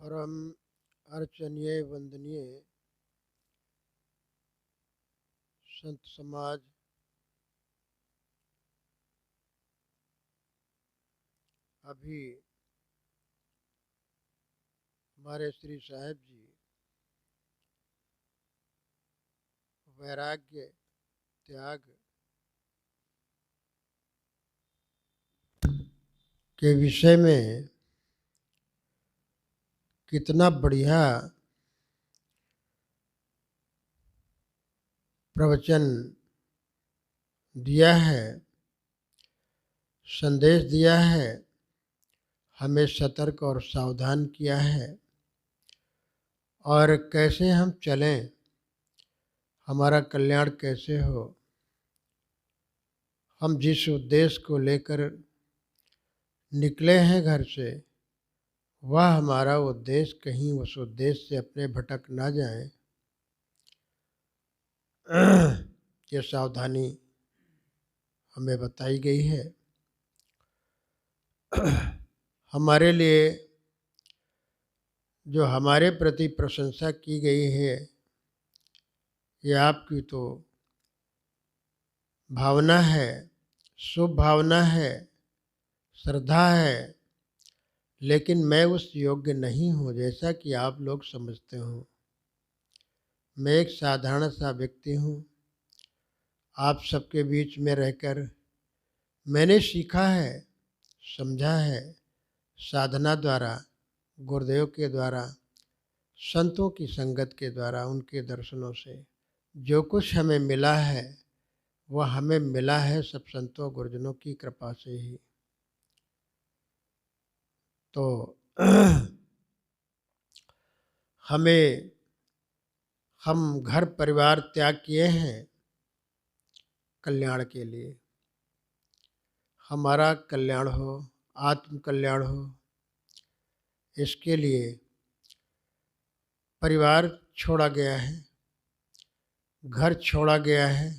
परम अर्चनीय वंदनीय संत समाज, अभी हमारे श्री साहेब जी वैराग्य त्याग के विषय में कितना बढ़िया प्रवचन दिया है, संदेश दिया है, हमें सतर्क और सावधान किया है और कैसे हम चलें, हमारा कल्याण कैसे हो। हम जिस उद्देश्य को लेकर निकले हैं घर से, वह हमारा उद्देश्य कहीं उस उद्देश्य से अपने भटक ना जाए, ये सावधानी हमें बताई गई है। हमारे लिए जो हमारे प्रति प्रशंसा की गई है, ये आपकी तो भावना है, शुभ भावना है, श्रद्धा है, लेकिन मैं उस योग्य नहीं हूँ जैसा कि आप लोग समझते हो। मैं एक साधारण सा व्यक्ति हूँ। आप सबके बीच में रहकर मैंने सीखा है, समझा है, साधना द्वारा, गुरुदेव के द्वारा, संतों की संगत के द्वारा, उनके दर्शनों से जो कुछ हमें मिला है, वह हमें मिला है सब संतों गुरुजनों की कृपा से ही। तो हम घर परिवार त्याग किए हैं कल्याण के लिए, हमारा कल्याण हो, आत्म कल्याण हो, इसके लिए परिवार छोड़ा गया है, घर छोड़ा गया है,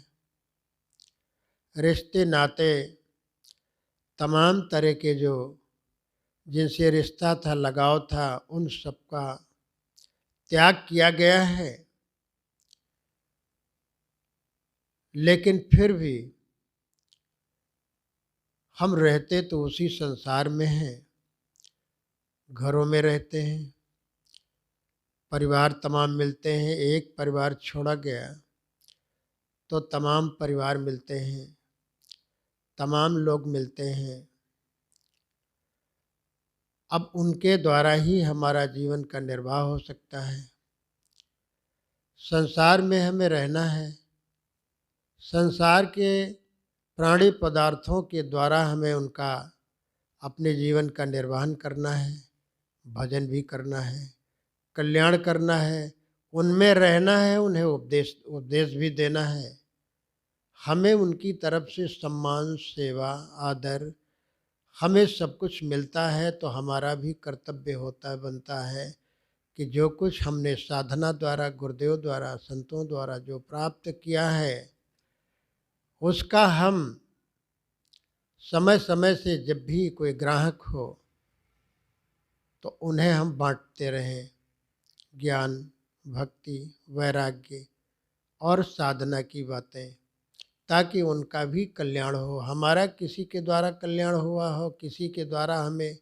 रिश्ते नाते तमाम तरह के जो जिनसे रिश्ता था, लगाव था, उन सब का त्याग किया गया है। लेकिन फिर भी हम रहते तो उसी संसार में हैं, घरों में रहते हैं, परिवार तमाम मिलते हैं। एक परिवार छोड़ा गया तो तमाम परिवार मिलते हैं, तमाम लोग मिलते हैं। अब उनके द्वारा ही हमारा जीवन का निर्वाह हो सकता है। संसार में हमें रहना है, संसार के प्राणी पदार्थों के द्वारा हमें उनका अपने जीवन का निर्वहन करना है, भजन भी करना है, कल्याण करना है, उनमें रहना है, उन्हें उपदेश भी देना है। हमें उनकी तरफ से सम्मान, सेवा, आदर, हमें सब कुछ मिलता है। तो हमारा भी कर्तव्य होता बनता है कि जो कुछ हमने साधना द्वारा, गुरुदेव द्वारा, संतों द्वारा जो प्राप्त किया है, उसका हम समय समय से जब भी कोई ग्राहक हो तो उन्हें हम बांटते रहें। ज्ञान, भक्ति, वैराग्य और साधना की बातें, ताकि उनका भी कल्याण हो। हमारा किसी के द्वारा कल्याण हुआ हो, किसी के द्वारा हमें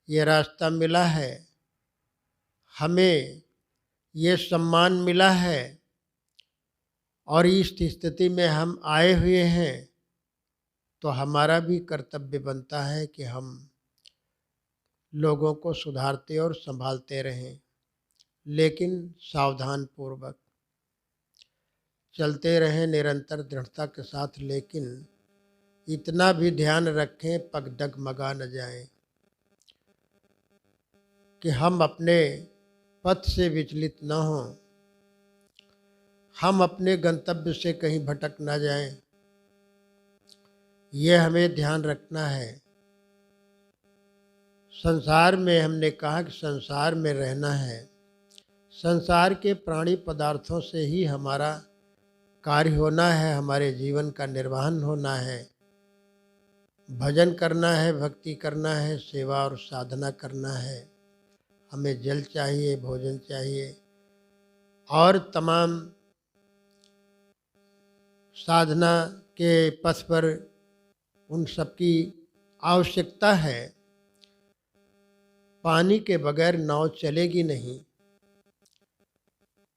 ये रास्ता मिला है, हमें ये सम्मान मिला है और इस स्थिति में हम आए हुए हैं, तो हमारा भी कर्तव्य बनता है कि हम लोगों को सुधारते और संभालते रहें, लेकिन सावधान पूर्वक चलते रहें निरंतर दृढ़ता के साथ। लेकिन इतना भी ध्यान रखें पग डगमगा न जाए कि हम अपने पथ से विचलित न हों, हम अपने गंतव्य से कहीं भटक न जाएं। ये हमें ध्यान रखना है। संसार में हमने कहा कि संसार में रहना है, संसार के प्राणी पदार्थों से ही हमारा कार्य होना है, हमारे जीवन का निर्वहन होना है, भजन करना है, भक्ति करना है, सेवा और साधना करना है। हमें जल चाहिए, भोजन चाहिए और तमाम साधना के पथ पर उन सब की आवश्यकता है। पानी के बगैर नाव चलेगी नहीं।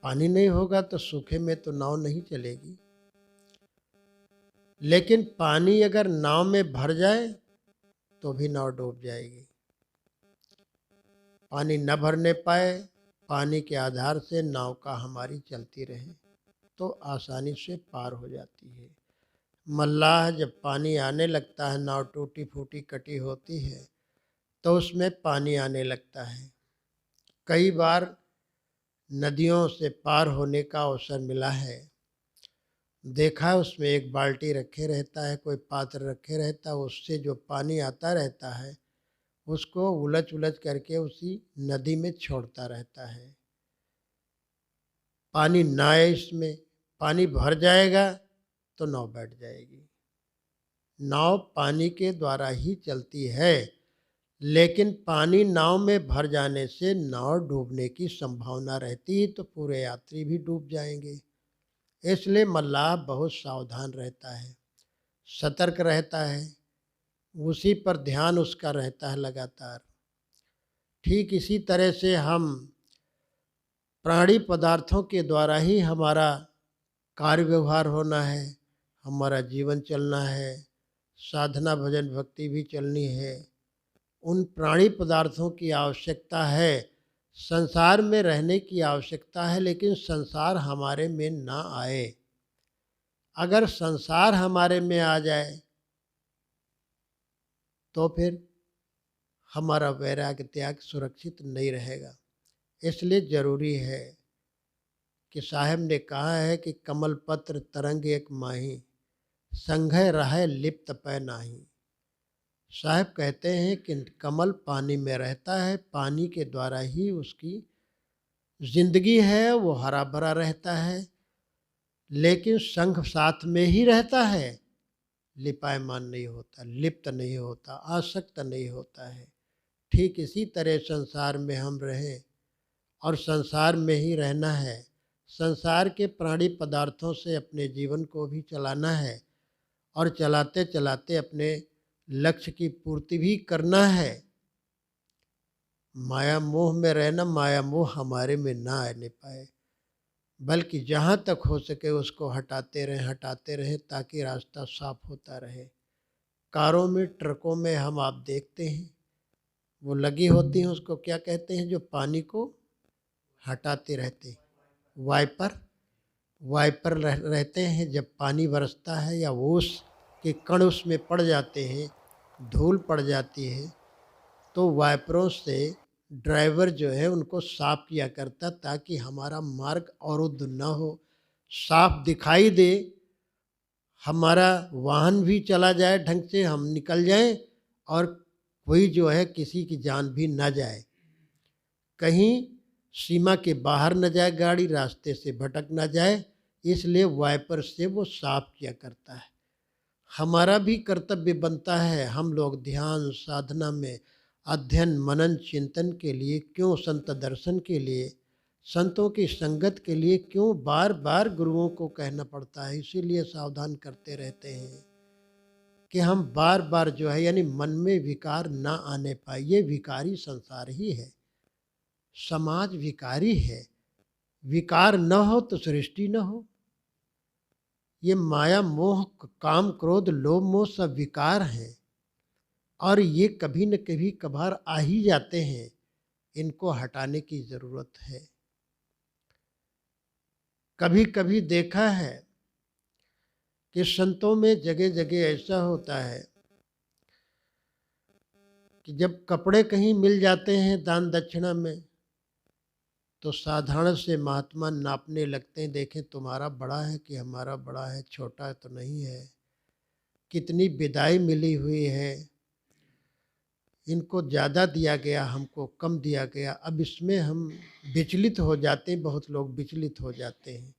पानी नहीं होगा तो सूखे में तो नाव नहीं चलेगी। लेकिन पानी अगर नाव में भर जाए तो भी नाव डूब जाएगी। पानी न भरने पाए, पानी के आधार से नाव का हमारी चलती रहे तो आसानी से पार हो जाती है। मल्लाह जब पानी आने लगता है, नाव टूटी फूटी कटी होती है तो उसमें पानी आने लगता है। कई बार नदियों से पार होने का अवसर मिला है। देखा है उसमें एक बाल्टी रखे रहता है, कोई पात्र रखे रहता है, उससे जो पानी आता रहता है उसको उलझ उलझ करके उसी नदी में छोड़ता रहता है। पानी ना आए इसमें, पानी भर जाएगा तो नाव बैठ जाएगी। नाव पानी के द्वारा ही चलती है, लेकिन पानी नाव में भर जाने से नाव डूबने की संभावना रहती है तो पूरे यात्री भी डूब जाएंगे। इसलिए मल्लाह बहुत सावधान रहता है, सतर्क रहता है, उसी पर ध्यान उसका रहता है लगातार। ठीक इसी तरह से हम प्राणी पदार्थों के द्वारा ही हमारा कार्य व्यवहार होना है, हमारा जीवन चलना है, साधना भजन भक्ति भी चलनी है। उन प्राणी पदार्थों की आवश्यकता है, संसार में रहने की आवश्यकता है, लेकिन संसार हमारे में ना आए। अगर संसार हमारे में आ जाए तो फिर हमारा वैराग्य त्याग सुरक्षित नहीं रहेगा। इसलिए ज़रूरी है कि साहब ने कहा है कि कमल पत्र तरंग एक माही, संघय रहे लिप्त पै नाही। साहब कहते हैं कि कमल पानी में रहता है, पानी के द्वारा ही उसकी जिंदगी है, वो हरा भरा रहता है, लेकिन संघ साथ में ही रहता है, लिपायमान नहीं होता, लिप्त नहीं होता, आसक्त नहीं होता है। ठीक इसी तरह संसार में हम रहें और संसार में ही रहना है। संसार के प्राणी पदार्थों से अपने जीवन को भी चलाना है और चलाते चलाते अपने लक्ष्य की पूर्ति भी करना है। माया मोह में रहना, माया मोह हमारे में ना आने पाए, बल्कि जहाँ तक हो सके उसको हटाते रहें ताकि रास्ता साफ होता रहे। कारों में, ट्रकों में हम आप देखते हैं वो लगी होती हैं, उसको क्या कहते हैं जो पानी को हटाते रहते हैं? वाइपर। वाइपर रहते हैं। जब पानी बरसता है या ओस के कण उसमें पड़ जाते हैं, धूल पड़ जाती है, तो वाइपरों से ड्राइवर जो है उनको साफ किया करता ताकि हमारा मार्ग अवरुद्ध न हो, साफ दिखाई दे, हमारा वाहन भी चला जाए ढंग से, हम निकल जाएं और कोई जो है किसी की जान भी न जाए, कहीं सीमा के बाहर न जाए गाड़ी, रास्ते से भटक न जाए। इसलिए वाइपर से वो साफ किया करता है। हमारा भी कर्तव्य बनता है, हम लोग ध्यान साधना में अध्ययन मनन चिंतन के लिए क्यों, संत दर्शन के लिए, संतों की संगत के लिए क्यों बार बार गुरुओं को कहना पड़ता है। इसीलिए सावधान करते रहते हैं कि हम बार बार जो है यानी मन में विकार ना आने पाए। ये विकारी संसार ही है, समाज विकारी है। विकार न हो तो सृष्टि न हो। ये माया मोह काम क्रोध लोभ मोह सब विकार हैं और ये कभी न कभी कभार आ ही जाते हैं। इनको हटाने की ज़रूरत है। कभी कभी देखा है कि संतों में जगह जगह ऐसा होता है कि जब कपड़े कहीं मिल जाते हैं दान दक्षिणा में तो साधारण से महात्मा नापने लगते हैं, देखें तुम्हारा बड़ा है कि हमारा बड़ा है, छोटा तो नहीं है, कितनी विदाई मिली हुई है, इनको ज़्यादा दिया गया, हमको कम दिया गया। अब इसमें हम विचलित हो जाते हैं, बहुत लोग विचलित हो जाते हैं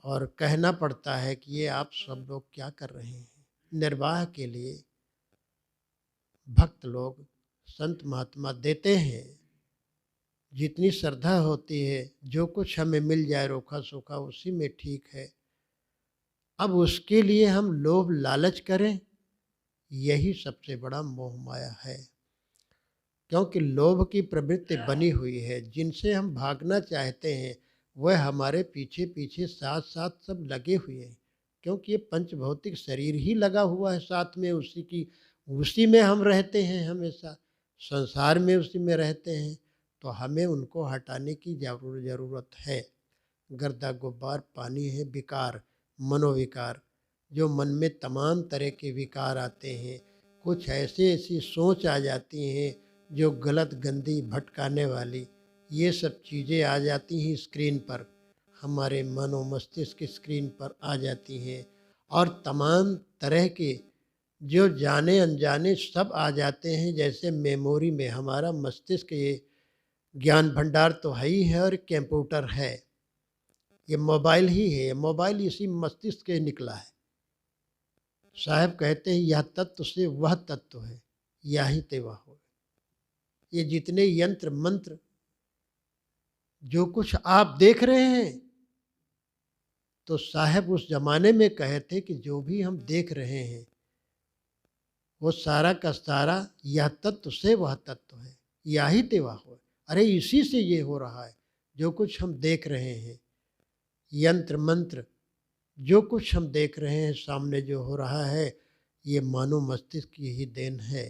और कहना पड़ता है कि ये आप सब लोग क्या कर रहे हैं। निर्वाह के लिए भक्त लोग संत महात्मा देते हैं, जितनी श्रद्धा होती है, जो कुछ हमें मिल जाए रोखा सोखा उसी में ठीक है। अब उसके लिए हम लोभ लालच करें, यही सबसे बड़ा मोह माया है। क्योंकि लोभ की प्रवृत्ति बनी हुई है, जिनसे हम भागना चाहते हैं वह हमारे पीछे पीछे साथ साथ सब लगे हुए हैं। क्योंकि ये पंच भौतिक शरीर ही लगा हुआ है साथ में, उसी में हम रहते हैं, हमेशा संसार में उसी में रहते हैं। तो हमें उनको हटाने की ज़रूरत है। गर्दा गुब्बार पानी है विकार, मनोविकार, जो मन में तमाम तरह के विकार आते हैं। कुछ ऐसी सोच आ जाती हैं जो गलत गंदी भटकाने वाली, ये सब चीज़ें आ जाती हैं स्क्रीन पर, हमारे मनो मस्तिष्क की स्क्रीन पर आ जाती हैं। और तमाम तरह के जो जाने अनजाने सब आ जाते हैं। जैसे मेमोरी में हमारा मस्तिष्क, ये ज्ञान भंडार तो है ही है और कंप्यूटर है, ये मोबाइल ही है, ये मोबाइल इसी मस्तिष्क से निकला है। साहब कहते हैं यह तत्व से वह तत्व है, यही ते वह हो। ये जितने यंत्र मंत्र जो कुछ आप देख रहे हैं, तो साहब उस जमाने में कहे थे कि जो भी हम देख रहे हैं वो सारा का सारा यह तत्व से वह तत्व है, यही ते वह हो। अरे इसी से ये हो रहा है जो कुछ हम देख रहे हैं। यंत्र मंत्र जो कुछ हम देख रहे हैं सामने जो हो रहा है, ये मानव मस्तिष्क की ही देन है।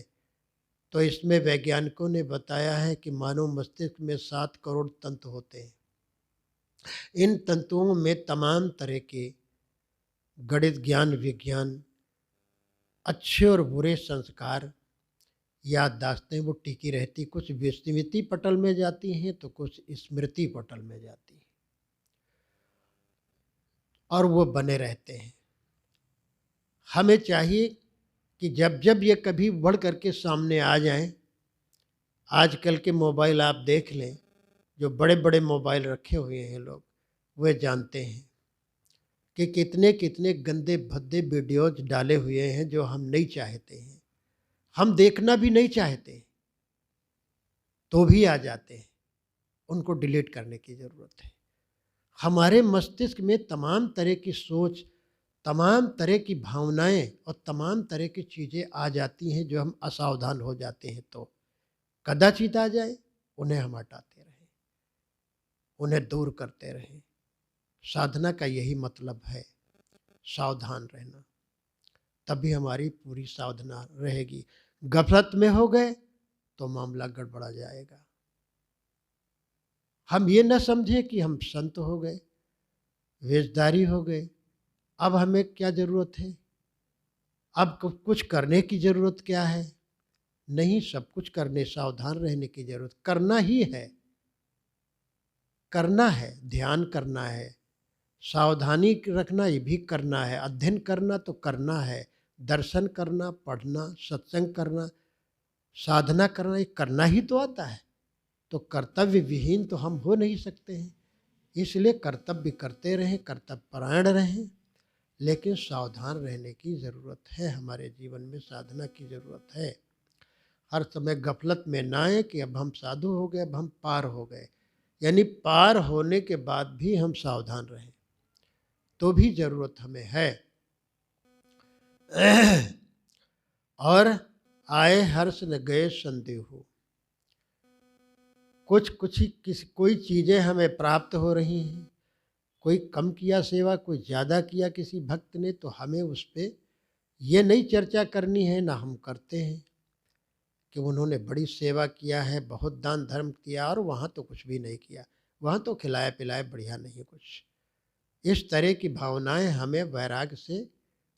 तो इसमें वैज्ञानिकों ने बताया है कि मानव मस्तिष्क में 7 करोड़ तंतु होते हैं। इन तंतुओं में तमाम तरह के गणित ज्ञान विज्ञान, अच्छे और बुरे संस्कार, याददाश्तें वो टिकी रहती, कुछ विस्मृति पटल में जाती हैं तो कुछ स्मृति पटल में जाती हैं, और वो बने रहते हैं। हमें चाहिए कि जब जब ये कभी बढ़ करके सामने आ जाएं, आजकल के मोबाइल आप देख लें, जो बड़े बड़े मोबाइल रखे हुए हैं लोग, वे जानते हैं कि कितने कितने गंदे भद्दे वीडियोज डाले हुए हैं जो हम नहीं चाहते हैं, हम देखना भी नहीं चाहते, तो भी आ जाते हैं। उनको डिलीट करने की ज़रूरत है। हमारे मस्तिष्क में तमाम तरह की सोच, तमाम तरह की भावनाएं और तमाम तरह की चीज़ें आ जाती हैं जो हम असावधान हो जाते हैं। तो कदाचित आ जाए, उन्हें हम हटाते रहें, उन्हें दूर करते रहें। साधना का यही मतलब है, सावधान रहना। तभी हमारी पूरी साधना रहेगी। गफलत में हो गए तो मामला गड़बड़ा जाएगा। हम ये न समझें कि हम संत हो गए, वेशधारी हो गए, अब हमें क्या ज़रूरत है, अब कुछ करने की ज़रूरत क्या है। नहीं, सब कुछ करने, सावधान रहने की ज़रूरत, करना ही है, करना है, ध्यान करना है, सावधानी रखना ये भी करना है, अध्ययन करना तो करना है, दर्शन करना, पढ़ना, सत्संग करना, साधना करना, ये करना ही तो आता है। तो कर्तव्य विहीन तो हम हो नहीं सकते हैं। इसलिए कर्तव्य करते रहें, कर्तव्य परायण रहें, लेकिन सावधान रहने की ज़रूरत है। हमारे जीवन में साधना की ज़रूरत है। हर समय गफलत में ना आए कि अब हम साधु हो गए, अब हम पार हो गए, यानी पार होने के बाद भी हम सावधान रहें, तो भी ज़रूरत हमें है। और आए हर्ष न गए संदेह हो। कोई चीज़ें हमें प्राप्त हो रही हैं, कोई कम किया सेवा, कोई ज़्यादा किया किसी भक्त ने, तो हमें उस पर ये नहीं चर्चा करनी है, ना हम करते हैं कि उन्होंने बड़ी सेवा किया है, बहुत दान धर्म किया और वहाँ तो कुछ भी नहीं किया, वहाँ तो खिलाए पिलाए बढ़िया नहीं कुछ। इस तरह की भावनाएं हमें वैराग्य से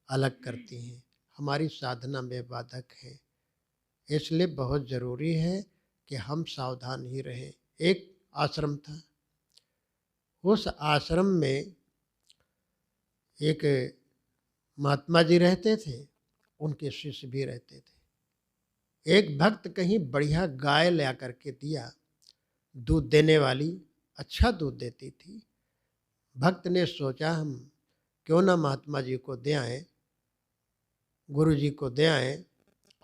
अलग करती हैं, हमारी साधना में बाधक हैं। इसलिए बहुत ज़रूरी है कि हम सावधान ही रहें। एक आश्रम था, उस आश्रम में एक महात्मा जी रहते थे, उनके शिष्य भी रहते थे। एक भक्त कहीं बढ़िया गाय ला करके दिया, दूध देने वाली, अच्छा दूध देती थी। भक्त ने सोचा हम क्यों ना महात्मा जी को दे आएँ, गुरु जी को दे आएँ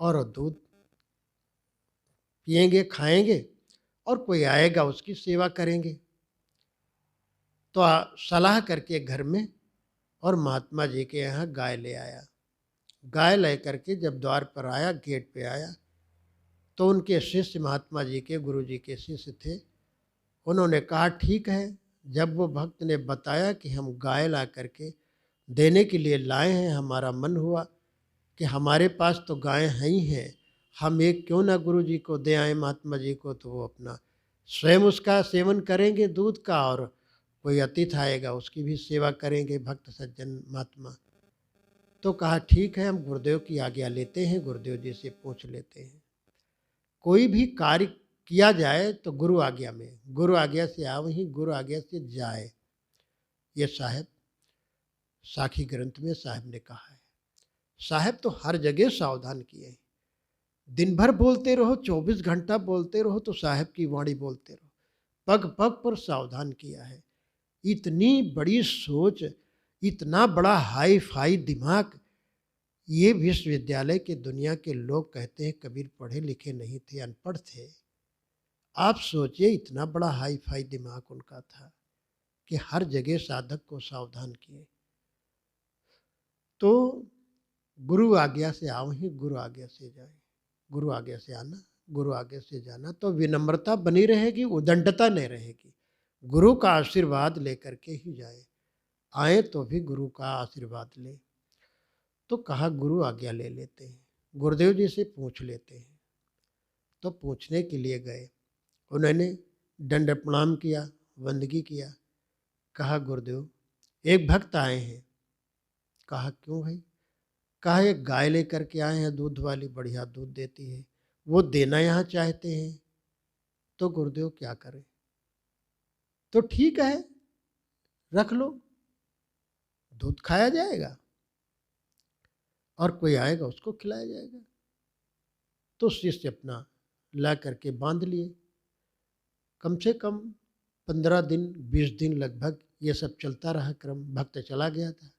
और दूध पिएंगे, खाएंगे और कोई आएगा उसकी सेवा करेंगे। तो सलाह करके घर में और महात्मा जी के यहाँ गाय ले आया। गाय ले करके जब द्वार पर आया, गेट पे आया, तो उनके शिष्य महात्मा जी के गुरु जी के शिष्य थे। उन्होंने कहा ठीक है। जब वो भक्त ने बताया कि हम गाय ला करके देने के लिए लाए हैं, हमारा मन हुआ कि हमारे पास तो गाय हैं ही हैं, हम एक क्यों ना गुरु जी को दे आए महात्मा जी को, तो वो अपना स्वयं उसका सेवन करेंगे दूध का, और कोई अतिथि आएगा उसकी भी सेवा करेंगे भक्त सज्जन महात्मा। तो कहा ठीक है, हम गुरुदेव की आज्ञा लेते हैं, गुरुदेव जी से पूछ लेते हैं। कोई भी कार्य किया जाए तो गुरु आज्ञा में, गुरु आज्ञा से आवहीं गुरु आज्ञा से जाए, ये साहब साखी ग्रंथ में साहब ने कहा है। साहब तो हर जगह सावधान किए हैं। दिन भर बोलते रहो, 24 घंटा बोलते रहो, तो साहब की वाणी बोलते रहो, पग पग पर सावधान किया है। इतनी बड़ी सोच, इतना बड़ा हाई फाई दिमाग, ये विश्वविद्यालय के दुनिया के लोग कहते हैं कबीर पढ़े लिखे नहीं थे, अनपढ़ थे। आप सोचिए इतना बड़ा हाई फाई दिमाग उनका था कि हर जगह साधक को सावधान किए। तो गुरु आज्ञा से आओ ही गुरु आज्ञा से जाए, गुरु आज्ञा से आना, गुरु आज्ञा से जाना, तो विनम्रता बनी रहेगी, उदंडता नहीं रहेगी। गुरु का आशीर्वाद लेकर के ही जाए, आए तो भी गुरु का आशीर्वाद ले। तो कहा गुरु आज्ञा ले लेते हैं, गुरुदेव जी से पूछ लेते हैं। तो पूछने के लिए गए, उन्होंने दंड प्रणाम किया, वंदगी किया। कहा गुरुदेव एक भक्त आए हैं। कहा क्यों भाई? कहा एक गाय लेकर के आए हैं, दूध वाली, बढ़िया दूध देती है, वो देना यहाँ चाहते हैं, तो गुरुदेव क्या करें? तो ठीक है, रख लो, दूध खाया जाएगा और कोई आएगा उसको खिलाया जाएगा। तो शिष्य अपना ला करके बांध लिए। कम से कम 15 दिन 20 दिन लगभग ये सब चलता रहा क्रम। भक्त चला गया था,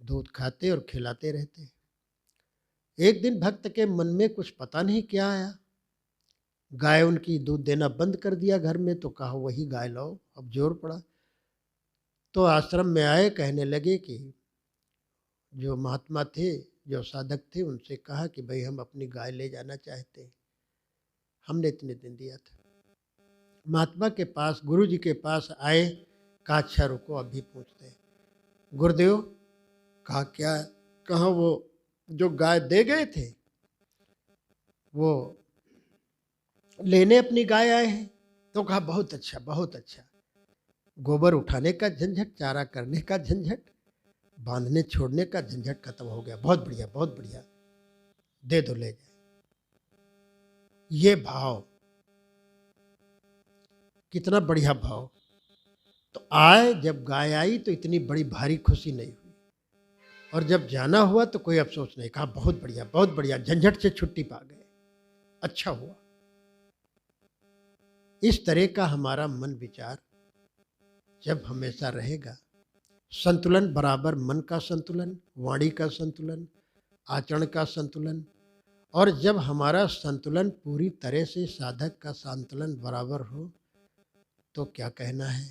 दूध खाते और खिलाते रहते। एक दिन भक्त के मन में कुछ पता नहीं क्या आया, गाय उनकी दूध देना बंद कर दिया घर में। तो कहा वही गाय लाओ, अब जोर पड़ा। तो आश्रम में आए, कहने लगे कि जो महात्मा थे, जो साधक थे, उनसे कहा कि भाई हम अपनी गाय ले जाना चाहते हैं, हमने इतने दिन दिया था। महात्मा के पास, गुरु जी के पास आए, कहा अच्छा रुको अभी पूछते हैं। गुरुदेव कहा क्या? कहा वो जो गाय दे गए थे वो लेने अपनी गाय आए हैं। तो कहा बहुत अच्छा बहुत अच्छा, गोबर उठाने का झंझट, चारा करने का झंझट, बांधने छोड़ने का झंझट खत्म हो गया, बहुत बढ़िया बहुत बढ़िया, दे दो ले जाए। ये भाव, कितना बढ़िया भाव। तो आए, जब गाय आई तो इतनी बड़ी भारी खुशी नहीं हुई, और जब जाना हुआ तो कोई अफसोस नहीं। कहा बहुत बढ़िया, झंझट से छुट्टी पा गए, अच्छा हुआ। इस तरह का हमारा मन विचार जब हमेशा रहेगा, संतुलन बराबर, मन का संतुलन, वाणी का संतुलन, आचरण का संतुलन, और जब हमारा संतुलन पूरी तरह से साधक का संतुलन बराबर हो, तो क्या कहना है।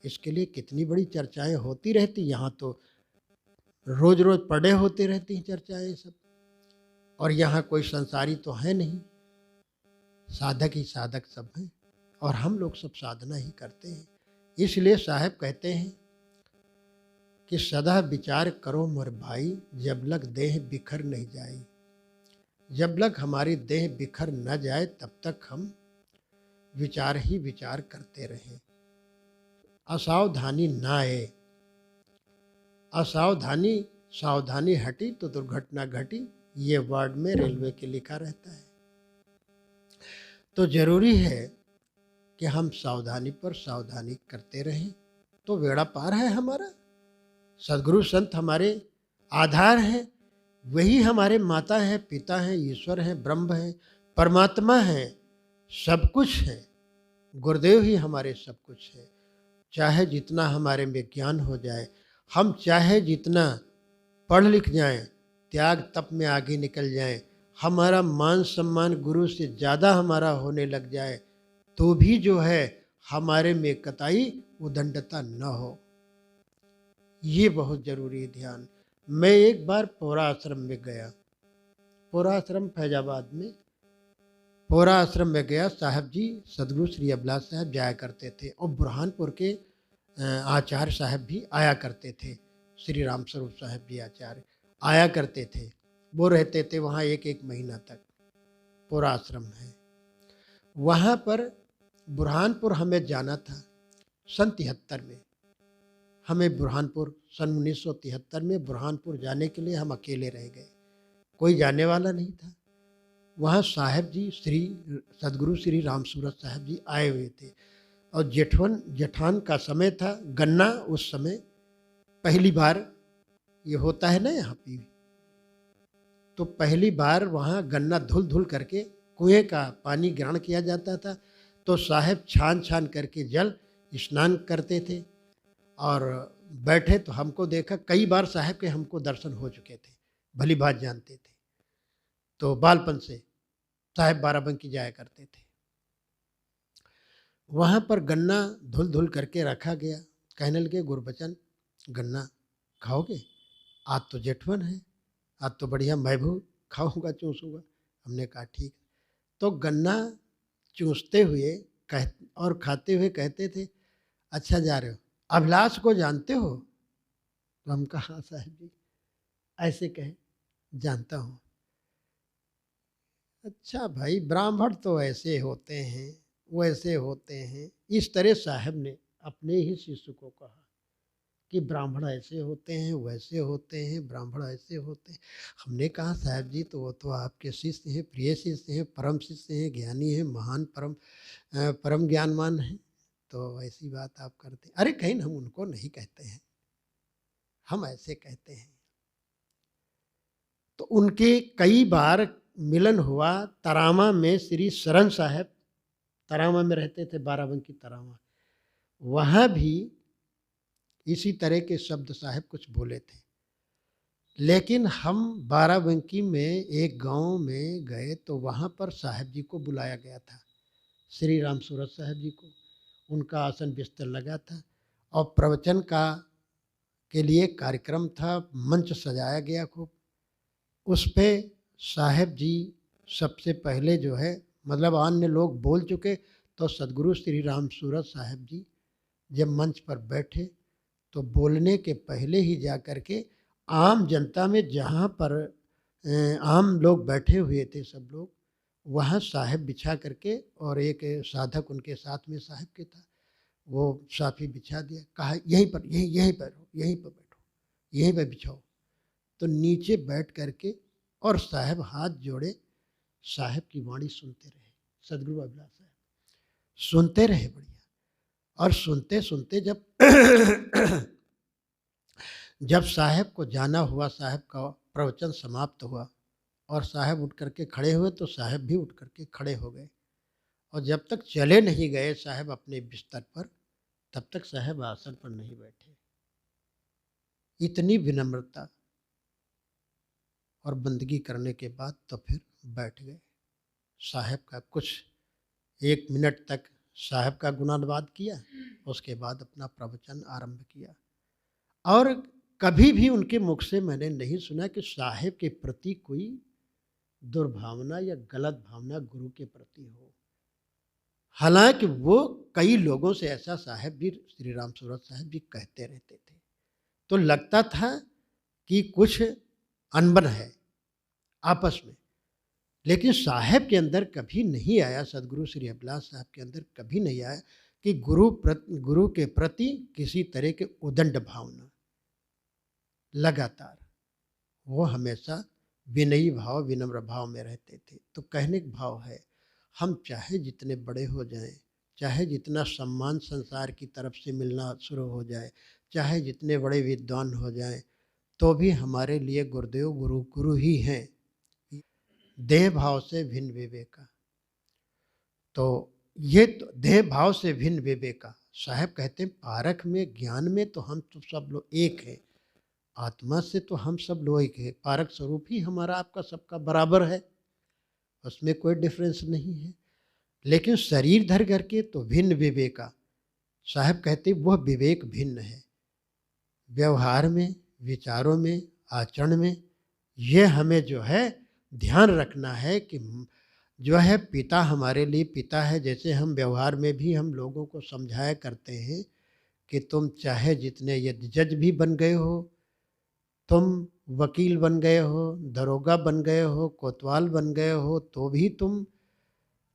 इसके लिए कितनी बड़ी चर्चाएं होती रहती, यहाँ तो रोज रोज पढ़े होते रहती हैं चर्चाएं सब। और यहाँ कोई संसारी तो है नहीं, साधक ही साधक सब हैं, और हम लोग सब साधना ही करते हैं। इसलिए साहब कहते हैं कि सदा विचार करो मोर भाई, जब लग देह बिखर नहीं जाए। जब लग हमारी देह बिखर न जाए तब तक हम विचार ही विचार करते रहें। असावधानी ना आए, असावधानी, सावधानी हटी तो दुर्घटना घटी, ये वर्ड में रेलवे के लिखा रहता है। तो जरूरी है कि हम सावधानी पर सावधानी करते रहें, तो बेड़ा पार है हमारा। सदगुरु संत हमारे आधार हैं, वही हमारे माता है, पिता हैं, ईश्वर हैं, ब्रह्म हैं, परमात्मा हैं, सब कुछ है। गुरुदेव ही हमारे सब कुछ है। चाहे जितना हमारे में ज्ञान हो जाए, हम चाहे जितना पढ़ लिख जाएं, त्याग तप में आगे निकल जाएं, हमारा मान सम्मान गुरु से ज़्यादा हमारा होने लग जाए, तो भी जो है हमारे में कतई उदंडता न हो। ये बहुत जरूरी है ध्यान। मैं एक बार पोरा आश्रम में गया, पोरा आश्रम फैजाबाद में, पोरा आश्रम में गया। साहब जी सदगुरु श्री अभिलाष साहब जाया करते थे और बुरहानपुर के आचार्य साहब भी आया करते थे। श्री राम स्वरूप साहब जी आचार्य आया करते थे। वो रहते थे वहाँ एक एक महीना तक। पोरा आश्रम है वहाँ पर। बुरहानपुर हमें जाना था सन 73 में। हमें बुरहानपुर सन 1973 में बुरहानपुर जाने के लिए हम अकेले रह गए, कोई जाने वाला नहीं था। वहाँ साहब जी श्री सदगुरु श्री राम सूरत साहब जी आए हुए थे और जेठान का समय था। गन्ना उस समय पहली बार ये होता है ना यहाँ पे, तो पहली बार वहाँ गन्ना धुल धुल करके कुएं का पानी ग्रहण किया जाता था। तो साहब छान छान करके जल स्नान करते थे और बैठे। तो हमको देखा, कई बार साहब के हमको दर्शन हो चुके थे, भली बात जानते थे। तो बालपन से साहब बाराबंकी जाया करते थे। वहाँ पर गन्ना धुल धुल करके रखा गया। कहने लगे गुरबचन गन्ना खाओगे? आज तो जेठवन है, आज तो बढ़िया मैं भी खाऊंगा, चूसूंगा। हमने कहा ठीक। तो गन्ना चूसते हुए और खाते हुए कहते थे, अच्छा जा रहे हो, अभिलाष को जानते हो? तो हम कहा हाँ साहब जी। ऐसे कहे, जानता हूँ। अच्छा भाई, ब्राह्मण तो ऐसे होते हैं, वैसे होते हैं। इस तरह साहब ने अपने ही शिष्य को कहा कि ब्राह्मण ऐसे होते हैं, वैसे होते हैं, ब्राह्मण ऐसे होते हैं। हमने कहा साहब जी तो वो तो आपके शिष्य हैं, प्रिय शिष्य हैं, परम शिष्य हैं, ज्ञानी हैं, महान परम ज्ञानवान हैं, तो ऐसी बात आप करते हैं। अरे कहीं हम उनको नहीं कहते हैं, हम ऐसे कहते हैं। तो उनके कई बार मिलन हुआ तरामा में। श्री शरण साहब तरामा में रहते थे, बाराबंकी तरामा। वहाँ भी इसी तरह के शब्द साहब कुछ बोले थे। लेकिन हम बाराबंकी में एक गांव में गए तो वहाँ पर साहब जी को बुलाया गया था, श्री राम सूरत साहब जी को। उनका आसन बिस्तर लगा था और प्रवचन के लिए कार्यक्रम था, मंच सजाया गया खूब। उस पे साहब जी सबसे पहले जो है, मतलब अन्य लोग बोल चुके, तो सदगुरु श्री राम सूरत साहब जी जब मंच पर बैठे तो बोलने के पहले ही जा कर के आम जनता में, जहाँ पर आम लोग बैठे हुए थे सब लोग, वहाँ साहब बिछा करके, और एक साधक उनके साथ में साहब के था, वो साफी बिछा दिया। कहा यहीं पर, यहीं पर बैठो, यहीं पर बिछाओ। तो नीचे बैठ करके और साहब हाथ जोड़े, साहब की वाणी सुनते रहे। सदगुरु अभिलाष साहब सुनते रहे बढ़िया। और सुनते सुनते जब साहब को जाना हुआ, साहब का प्रवचन समाप्त हुआ और साहब उठ करके खड़े हुए, तो साहब भी उठ करके खड़े हो गए। और जब तक चले नहीं गए साहब अपने बिस्तर पर, तब तक साहब आसन पर नहीं बैठे। इतनी विनम्रता और बंदगी करने के बाद तो फिर बैठ गए। साहब का कुछ 1 मिनट तक साहब का गुणानुवाद किया, उसके बाद अपना प्रवचन आरंभ किया। और कभी भी उनके मुख से मैंने नहीं सुना कि साहब के प्रति कोई दुर्भावना या गलत भावना गुरु के प्रति हो। हालांकि वो कई लोगों से ऐसा साहब भी, श्री राम सूरत साहब भी कहते रहते थे, तो लगता था कि कुछ अनबन है आपस में। लेकिन साहब के अंदर कभी नहीं आया, सदगुरु श्री अभिलाष साहब के अंदर कभी नहीं आया कि गुरु के प्रति किसी तरह के उदंड भावना। लगातार वो हमेशा विनयी भाव, विनम्र भाव में रहते थे। तो कहने का भाव है, हम चाहे जितने बड़े हो जाएं, चाहे जितना सम्मान संसार की तरफ से मिलना शुरू हो जाए, चाहे जितने बड़े विद्वान हो जाएं, तो भी हमारे लिए गुरुदेव गुरु ही हैं। देह भाव से भिन्न विवेका। तो ये तो देह भाव से भिन्न विवेका। साहब कहते हैं पारख में, ज्ञान में तो हम तो सब लोग एक हैं, आत्मा से तो हम सब लोग एक हैं। पारक स्वरूप ही हमारा आपका सबका बराबर है, उसमें कोई डिफरेंस नहीं है। लेकिन शरीर धर करके तो भिन्न विवेका। साहब कहते वह विवेक भिन्न है। व्यवहार में, विचारों में, आचरण में यह हमें जो है ध्यान रखना है कि जो है पिता हमारे लिए पिता है। जैसे हम व्यवहार में भी हम लोगों को समझाया करते हैं कि तुम चाहे जितने यदि जज भी बन गए हो, तुम वकील बन गए हो, दरोगा बन गए हो, कोतवाल बन गए हो, तो भी तुम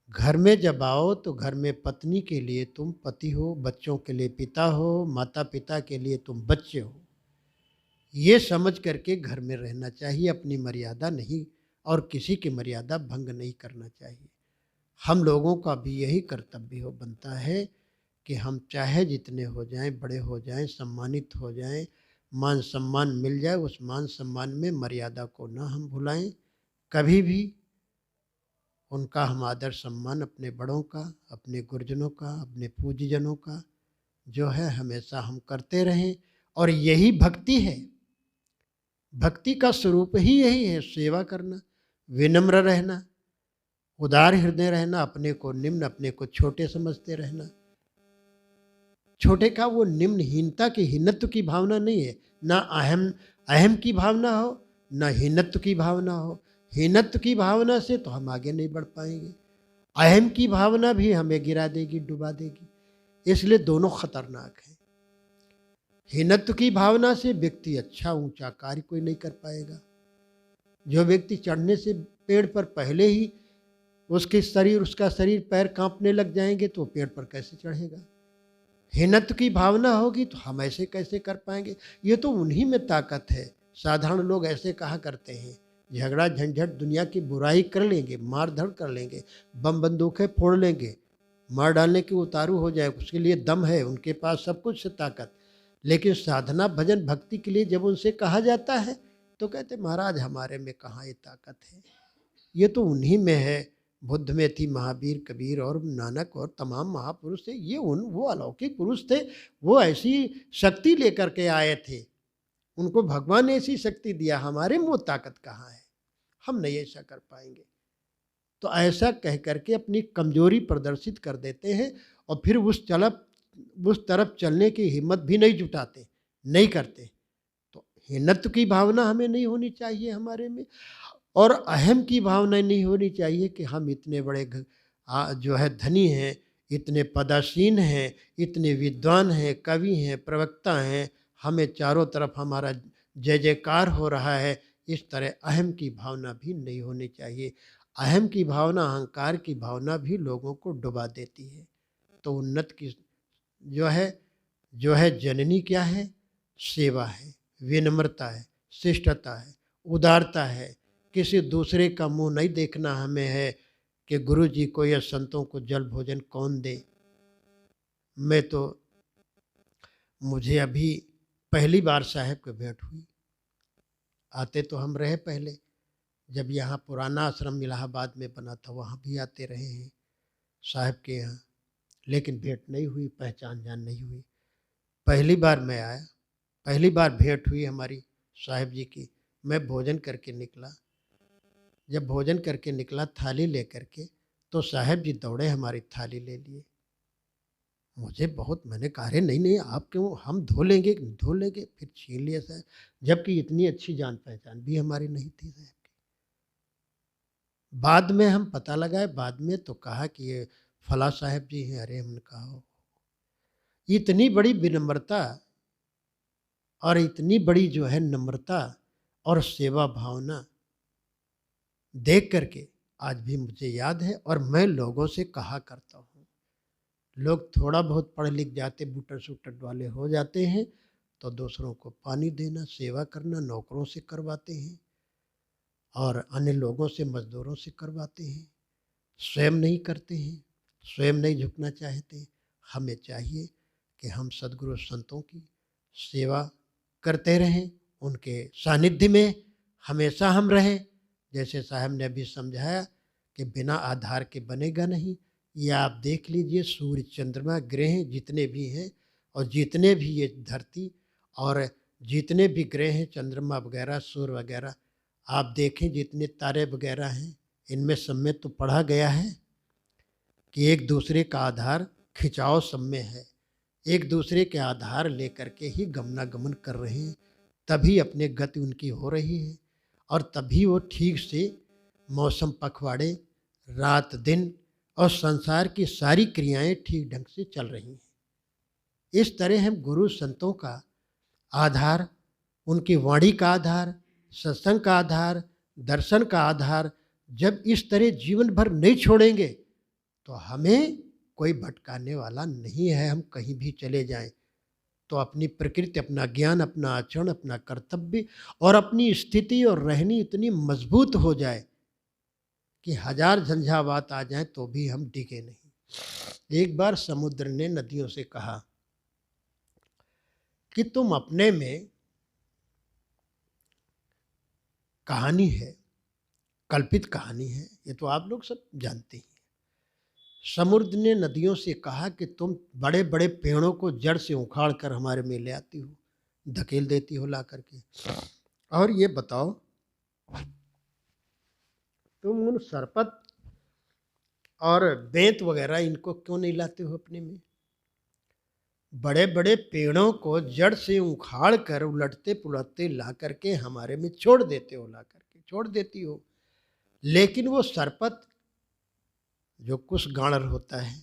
घर में जब आओ तो घर में पत्नी के लिए तुम पति हो, बच्चों के लिए पिता हो, माता पिता के लिए तुम बच्चे हो। ये समझ करके घर में रहना चाहिए, अपनी मर्यादा नहीं और किसी की मर्यादा भंग नहीं करना चाहिए। हम लोगों का भी यही कर्तव्य हो बनता है कि हम चाहे जितने हो जाएं, बड़े हो जाएं, सम्मानित हो जाएं, मान सम्मान मिल जाए, उस मान सम्मान में मर्यादा को ना हम भुलाएं। कभी भी उनका हम आदर सम्मान अपने बड़ों का, अपने गुरुजनों का, अपने पूज्यजनों का जो है हमेशा हम करते रहें। और यही भक्ति है। भक्ति का स्वरूप ही यही है, सेवा करना, विनम्र रहना, उदार हृदय रहना, अपने को निम्न, अपने को छोटे समझते रहना। छोटे का वो निम्नहीनता की, हीनत्व की भावना नहीं है। ना अहम अहम की भावना हो, ना हीनत्व की भावना हो। हीनत्व की भावना से तो हम आगे नहीं बढ़ पाएंगे। अहम की भावना भी हमें गिरा देगी, डुबा देगी। इसलिए दोनों खतरनाक हैं। हीनत्व की भावना से व्यक्ति अच्छा ऊंचा कार्य कोई नहीं कर पाएगा। जो व्यक्ति चढ़ने से पेड़ पर पहले ही उसका शरीर पैर कांपने लग जाएंगे तो पेड़ पर कैसे चढ़ेगा। हीनत्व की भावना होगी तो हम ऐसे कैसे कर पाएंगे। ये तो उन्हीं में ताकत है। साधारण लोग ऐसे कहा करते हैं, झगड़ा झंझट दुनिया की बुराई कर लेंगे, मार धड़ कर लेंगे, बम बंदूकें फोड़ लेंगे, मार डालने के उतारू हो जाए, उसके लिए दम है, उनके पास सब कुछ है ताकत। लेकिन साधना भजन भक्ति के लिए जब उनसे कहा जाता है तो कहते महाराज हमारे में कहाँ ये ताकत है। ये तो उन्हीं में है। बुद्ध में थी, महावीर, कबीर और नानक और तमाम महापुरुष थे। ये वो अलौकिक पुरुष थे। वो ऐसी शक्ति लेकर के आए थे, उनको भगवान ने ऐसी शक्ति दिया। हमारे में वो ताकत कहाँ है, हम नहीं ऐसा कर पाएंगे। तो ऐसा कह करके अपनी कमजोरी प्रदर्शित कर देते हैं और फिर उस तरफ चलने की हिम्मत भी नहीं जुटाते, नहीं करते। तो हीनत्व की भावना हमें नहीं होनी चाहिए हमारे में, और अहम की भावना नहीं होनी चाहिए कि हम इतने बड़े जो है धनी हैं, इतने पदासीन हैं, इतने विद्वान हैं, कवि हैं, प्रवक्ता हैं, हमें चारों तरफ हमारा जय जयकार हो रहा है। इस तरह अहम की भावना भी नहीं होनी चाहिए। अहम की भावना, अहंकार की भावना भी लोगों को डुबा देती है। तो उन्नत की जो है जननी क्या है? सेवा है, विनम्रता है, शिष्टता है, उदारता है। किसी दूसरे का मुंह नहीं देखना हमें है कि गुरु जी को या संतों को जल भोजन कौन दे। मुझे अभी पहली बार साहब के भेंट हुई। आते तो हम रहे पहले, जब यहाँ पुराना आश्रम इलाहाबाद में बना था वहाँ भी आते रहे हैं साहब के यहाँ, लेकिन भेंट नहीं हुई, पहचान जान नहीं हुई। पहली बार मैं आया, पहली बार भेंट हुई हमारी साहब जी की। मैं भोजन करके निकला, जब भोजन करके निकला थाली लेकर के, तो साहब जी दौड़े हमारी थाली ले लिए। मुझे बहुत, मैंने कहा अरे नहीं नहीं आप क्यों, हम धो लेंगे धो लेंगे, फिर छीन लिया साहब। जबकि इतनी अच्छी जान पहचान भी हमारी नहीं थी साहब की। बाद में हम पता लगाए, बाद में तो कहा कि ये फला साहब जी हैं। अरे हमने कहा इतनी बड़ी विनम्रता और इतनी बड़ी जो है नम्रता और सेवा भावना देख करके आज भी मुझे याद है। और मैं लोगों से कहा करता हूँ, लोग थोड़ा बहुत पढ़ लिख जाते, बूटर शूटर वाले हो जाते हैं तो दूसरों को पानी देना, सेवा करना नौकरों से करवाते हैं और अन्य लोगों से, मजदूरों से करवाते हैं। स्वयं नहीं करते हैं, स्वयं नहीं झुकना चाहते। हमें चाहिए कि हम सद्गुरु संतों की सेवा करते रहें, उनके सानिध्य में हमेशा हम रहें। जैसे साहब ने अभी समझाया कि बिना आधार के बनेगा नहीं। ये आप देख लीजिए, सूर्य, चंद्रमा, ग्रह जितने भी हैं और जितने भी ये धरती और जितने भी ग्रह हैं, चंद्रमा वगैरह, सूर्य वगैरह, आप देखें जितने तारे वगैरह हैं, इनमें सब में तो पढ़ा गया है कि एक दूसरे का आधार खिंचाव सब में है, एक दूसरे के आधार लेकर के ही गमनागमन कर रहे हैं, तभी अपने गति उनकी हो रही है और तभी वो ठीक से मौसम पखवाड़े, रात दिन और संसार की सारी क्रियाएं ठीक ढंग से चल रही हैं। इस तरह हम गुरु संतों का आधार, उनकी वाणी का आधार, सत्संग का आधार, दर्शन का आधार जब इस तरह जीवन भर नहीं छोड़ेंगे तो हमें कोई भटकाने वाला नहीं है। हम कहीं भी चले जाएं तो अपनी प्रकृति, अपना ज्ञान, अपना आचरण, अपना कर्तव्य और अपनी स्थिति और रहनी इतनी मजबूत हो जाए कि हजार झंझावात आ जाएं तो भी हम डिगे नहीं। एक बार समुद्र ने नदियों से कहा कि तुम अपने में कहानी है, कल्पित कहानी है, ये तो आप लोग सब जानते हैं। समुद्र ने नदियों से कहा कि तुम बड़े बड़े पेड़ों को जड़ से उखाड़ कर हमारे में ले आती हो, धकेल देती हो ला करके, और ये बताओ तुम उन सरपत और बेंत वगैरह इनको क्यों नहीं लाते हो अपने में? बड़े बड़े पेड़ों को जड़ से उखाड़ कर उलटते पुलटते ला करके हमारे में छोड़ देते हो, ला करके छोड़ देती हो। लेकिन वो सरपत जो कुछ गाणर होता है,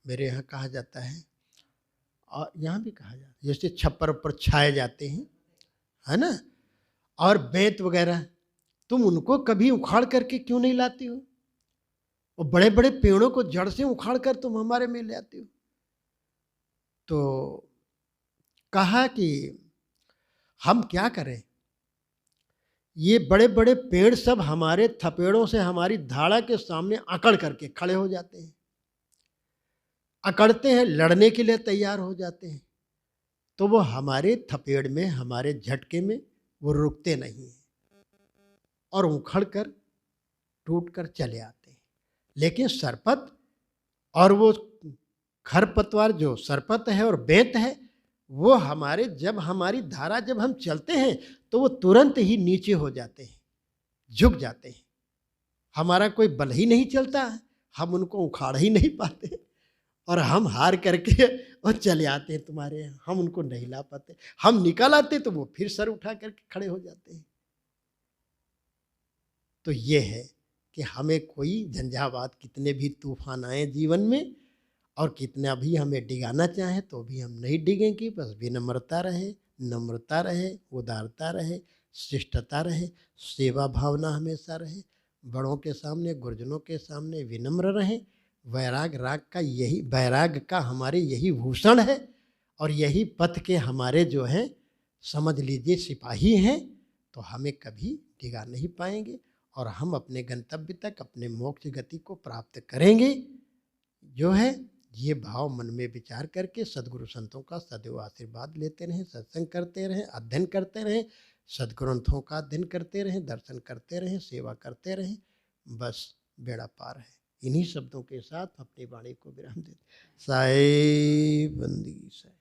मेरे यहाँ कहा जाता है और यहाँ भी कहा जाता है, जैसे छप्पर पर छाए जाते हैं, है ना, और बेंत वगैरह, तुम उनको कभी उखाड़ करके क्यों नहीं लाती हो? और बड़े बड़े पेड़ों को जड़ से उखाड़ कर तुम हमारे में ले आती हो। तो कहा कि हम क्या करें, ये बड़े बड़े पेड़ सब हमारे थपेड़ों से हमारी धाड़ा के सामने अकड़ करके खड़े हो जाते हैं, अकड़ते हैं, लड़ने के लिए तैयार हो जाते हैं, तो वो हमारे थपेड़ में, हमारे झटके में वो रुकते नहीं हैं और उखड़ कर टूट कर चले आते हैं। लेकिन सरपत और वो खरपतवार जो सरपत है और बेंत है, वो हमारे, जब हमारी धारा, जब हम चलते हैं तो वो तुरंत ही नीचे हो जाते हैं, झुक जाते हैं। हमारा कोई बल ही नहीं चलता है, हम उनको उखाड़ ही नहीं पाते और हम हार करके और चले आते हैं तुम्हारे यहाँ, हम उनको नहीं ला पाते। हम निकल आते तो वो फिर सर उठा करके खड़े हो जाते हैं। तो ये है कि हमें कोई झंझावात, कितने भी तूफान आए जीवन में और कितना भी हमें डिगाना चाहे तो भी हम नहीं डिगेंगे। बस विनम्रता रहे, नम्रता रहे, उदारता रहे, शिष्टता रहे, सेवा भावना हमेशा रहे, बड़ों के सामने, गुरुजनों के सामने विनम्र रहें। वैराग राग का यही, वैराग का हमारे यही भूषण है और यही पथ के हमारे जो हैं, समझ लीजिए सिपाही हैं। तो हमें कभी डिगा नहीं पाएंगे और हम अपने गंतव्य तक, अपने मोक्ष गति को प्राप्त करेंगे। जो है ये भाव मन में विचार करके सद्गुरु संतों का सदैव आशीर्वाद लेते रहें, सत्संग करते रहें, अध्ययन करते रहें, सद्ग्रंथों का अध्ययन करते रहें, दर्शन करते रहें, सेवा करते रहें, बस बेड़ा पार है। इन्हीं शब्दों के साथ अपनी वाणी को विराम देते। साई बंदी साई।